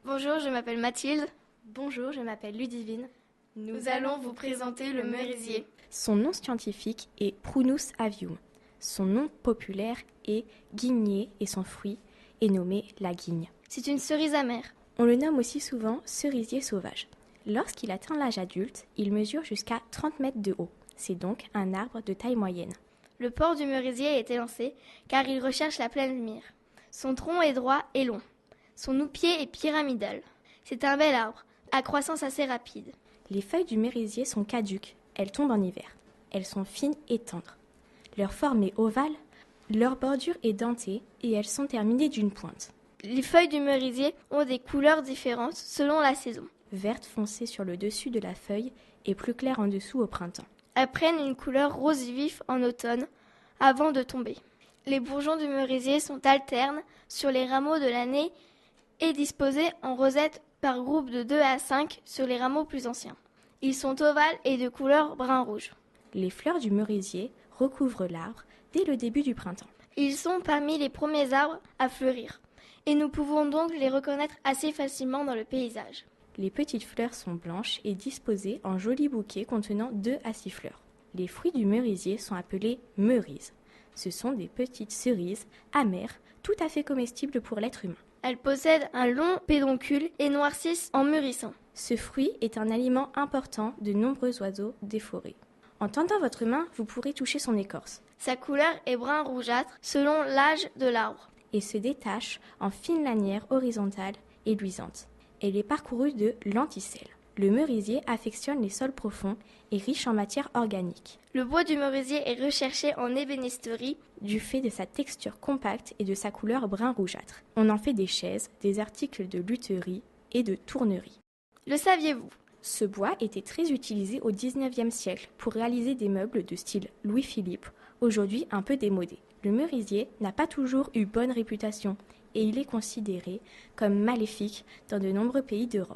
Bonjour, je m'appelle Mathilde. Bonjour, je m'appelle Ludivine. Nous allons vous présenter le merisier. Son nom scientifique est Prunus avium. Son nom populaire est guigné et son fruit est nommé la guigne. C'est une cerise amère. On le nomme aussi souvent cerisier sauvage. Lorsqu'il atteint l'âge adulte, il mesure jusqu'à 30 mètres de haut. C'est donc un arbre de taille moyenne. Le port du merisier est élancé car il recherche la pleine lumière. Son tronc est droit et long. Son noupier est pyramidal. C'est un bel arbre, à croissance assez rapide. Les feuilles du merisier sont caduques. Elles tombent en hiver. Elles sont fines et tendres. Leur forme est ovale, leur bordure est dentée et elles sont terminées d'une pointe. Les feuilles du merisier ont des couleurs différentes selon la saison. Verte foncée sur le dessus de la feuille et plus claire en dessous au printemps. Elles prennent une couleur rose vif en automne avant de tomber. Les bourgeons du merisier sont alternes sur les rameaux de l'année et disposés en rosette par groupe de 2 à 5 sur les rameaux plus anciens. Ils sont ovales et de couleur brun-rouge. Les fleurs du merisier recouvrent l'arbre dès le début du printemps. Ils sont parmi les premiers arbres à fleurir et nous pouvons donc les reconnaître assez facilement dans le paysage. Les petites fleurs sont blanches et disposées en jolis bouquets contenant 2 à 6 fleurs. Les fruits du merisier sont appelés merises. Ce sont des petites cerises amères, tout à fait comestibles pour l'être humain. Elles possèdent un long pédoncule et noircissent en mûrissant. Ce fruit est un aliment important de nombreux oiseaux des forêts. En tendant votre main, vous pourrez toucher son écorce. Sa couleur est brun rougeâtre selon l'âge de l'arbre. Et se détache en fines lanières horizontales et luisantes. Elle est parcourue de lenticelles. Le merisier affectionne les sols profonds et riches en matière organique. Le bois du merisier est recherché en ébénisterie du fait de sa texture compacte et de sa couleur brun rougeâtre. On en fait des chaises, des articles de lutherie et de tournerie. Le saviez-vous ? Ce bois était très utilisé au XIXe siècle pour réaliser des meubles de style Louis-Philippe, aujourd'hui un peu démodés. Le merisier n'a pas toujours eu bonne réputation et il est considéré comme maléfique dans de nombreux pays d'Europe.